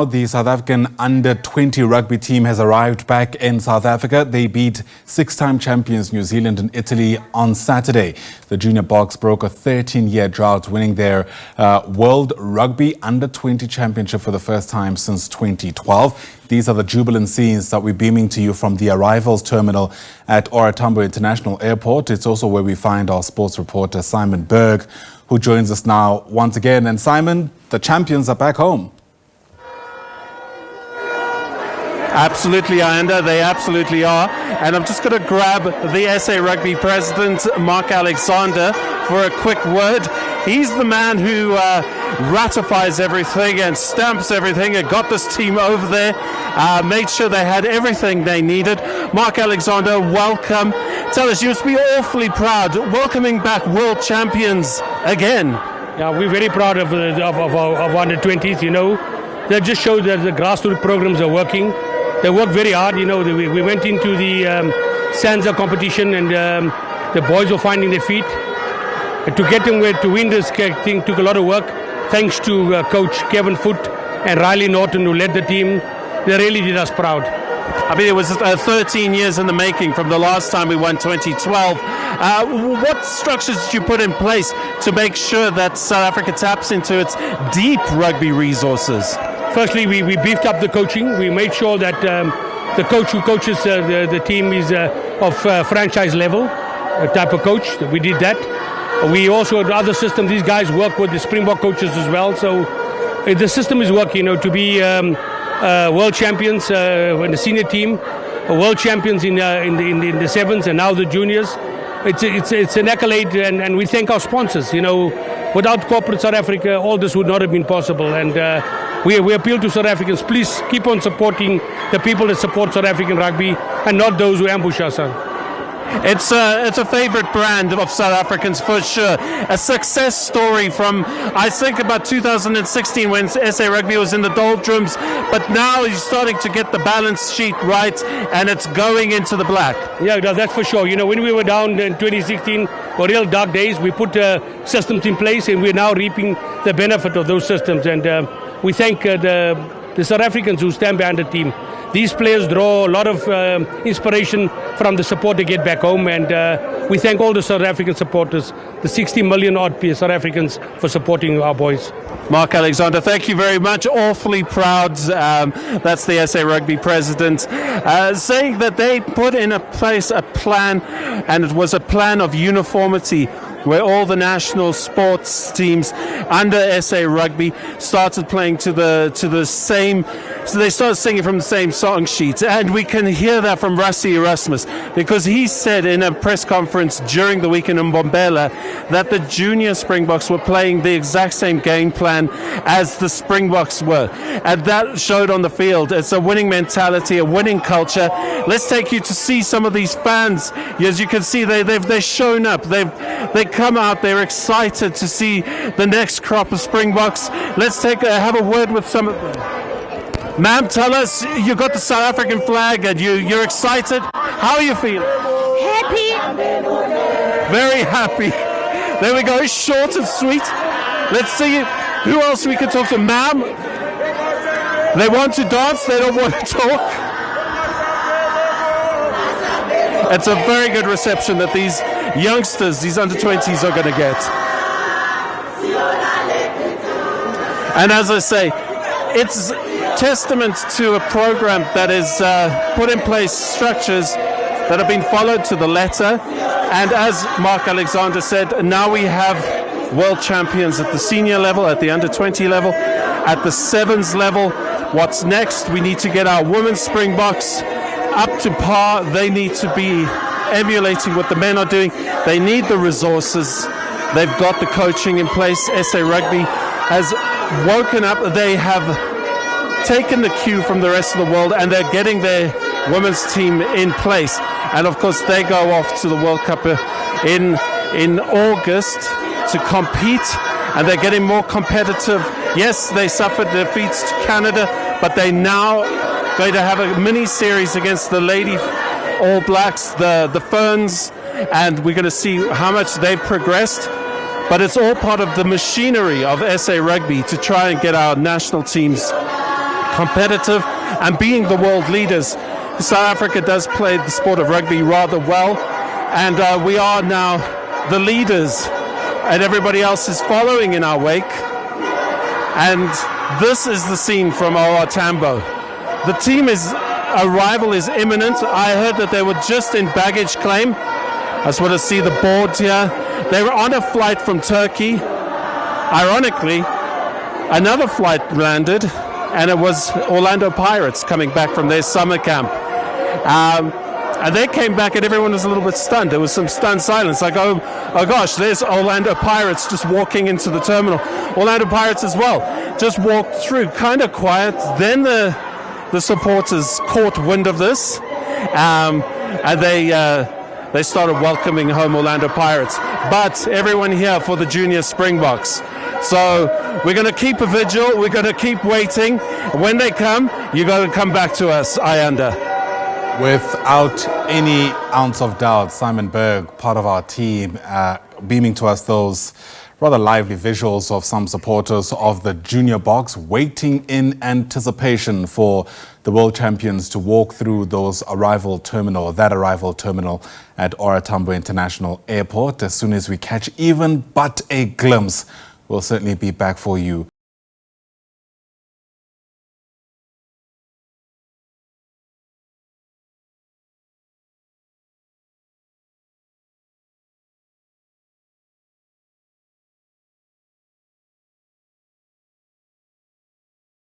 The South African Under-20 rugby team has arrived back in South Africa. They beat six-time champions New Zealand and Italy on Saturday. The Junior Boks broke a 13-year drought, winning their World Rugby Under-20 championship for the first time since 2012. These are the jubilant scenes that we're beaming to you from the arrivals terminal at OR Tambo International Airport. It's also where we find our sports reporter Simo Burke, who joins us now once again. And Simon, the champions are back home. Absolutely, Ayanda, they absolutely are. And I'm just going to grab the SA Rugby President, Mark Alexander, for a quick word. He's the man who ratifies everything and stamps everything and got this team over there, made sure they had everything they needed. Mark Alexander, welcome. Tell us, you must be awfully proud welcoming back world champions again. Yeah, we're very proud of Under-20s, you know. That just shows that the grassroots programs are working. They work very hard, you know. We went into the Sansa competition and the boys were finding their feet. To get them to win this thing took a lot of work. Thanks to Coach Kevin Foote and Riley Norton, who led the team. They really did us proud. I mean, it was 13 years in the making from the last time we won 2012. What structures did you put in place to make sure that South Africa taps into its deep rugby resources? Firstly, we beefed up the coaching. We made sure that the coach who coaches the team is of franchise level type of coach. We did that. We also had other systems. These guys work with the Springbok coaches as well. So the system is working, you know, to be world champions in the senior team, world champions in the sevens, and now the juniors. It's an accolade, and we thank our sponsors. You know, without corporate South Africa, all this would not have been possible. And we appeal to South Africans, please keep on supporting the people that support South African rugby and not those who ambush us. It's a favorite brand of South Africans for sure. A success story from, I think, about 2016 when SA Rugby was in the doldrums, but now he's starting to get the balance sheet right and it's going into the black. Yeah, that's for sure. You know, when we were down in 2016, were real dark days. We put systems in place and we're now reaping the benefit of those systems. And we thank the South Africans who stand behind the team. These players draw a lot of inspiration from the support they get back home, and we thank all the South African supporters, the 60 million odd South Africans, for supporting our boys. Mark Alexander, thank you very much. Awfully proud. That's the SA Rugby President, saying that they put in place a plan, and it was a plan of uniformity, where all the national sports teams under SA Rugby started playing to the same. So they started singing from the same song sheet, and we can hear that from Rassie Erasmus, because he said in a press conference during the weekend in Mbombela that the junior Springboks were playing the exact same game plan as the Springboks were, and that showed on the field. It's a winning mentality, a winning culture. Let's take you to see some of these fans. As you can see, they've shown up. They come out. They're excited to see the next crop of Springboks. Let's have a word with some of them. Ma'am, tell us, you got the South African flag and you're excited. How are you feeling? Happy. Very happy. There we go, short and sweet. Let's see who else we can talk to. Ma'am, they want to dance, they don't want to talk. It's a very good reception that these youngsters, these under-20s are going to get. And as I say, it's testament to a program that is put in place, structures that have been followed to the letter. And as Mark Alexander said, now we have world champions at the senior level, at the under-20 level, at the sevens level. What's next? We need to get our women's Springboks up to par. They need to be emulating what the men are doing. They need the resources. They've got the coaching in place. SA Rugby has woken up. They have taken the cue from the rest of the world, and they're getting their women's team in place. And of course, they go off to the World Cup in August to compete, and they're getting more competitive. Yes, they suffered defeats to Canada, but they're now going to have a mini series against the Lady All Blacks, the Ferns, and we're going to see how much they've progressed. But it's all part of the machinery of SA Rugby to try and get our national teams competitive and being the world leaders. South Africa does play the sport of rugby rather well, and we are now the leaders, and everybody else is following in our wake. And this is the scene from OR Tambo. The team arrival is imminent. I heard that they were just in baggage claim. I just want to see the board here. They were on a flight from Turkey. Ironically, another flight landed, and it was Orlando Pirates coming back from their summer camp. And they came back and everyone was a little bit stunned. There was some stunned silence, like, oh gosh, there's Orlando Pirates just walking into the terminal. Orlando Pirates as well just walked through, kind of quiet. Then the supporters caught wind of this, and they started welcoming home Orlando Pirates. But everyone here for the Junior Springboks. So we're going to keep a vigil. We're going to keep waiting. When they come, you got to come back to us, Under. Without any ounce of doubt, Simo Burke, part of our team, beaming to us those rather lively visuals of some supporters of the Junior Boks waiting in anticipation for the world champions to walk through that arrival terminal at OR Tambo International Airport. As soon as we catch even but a glimpse, we'll certainly be back for you.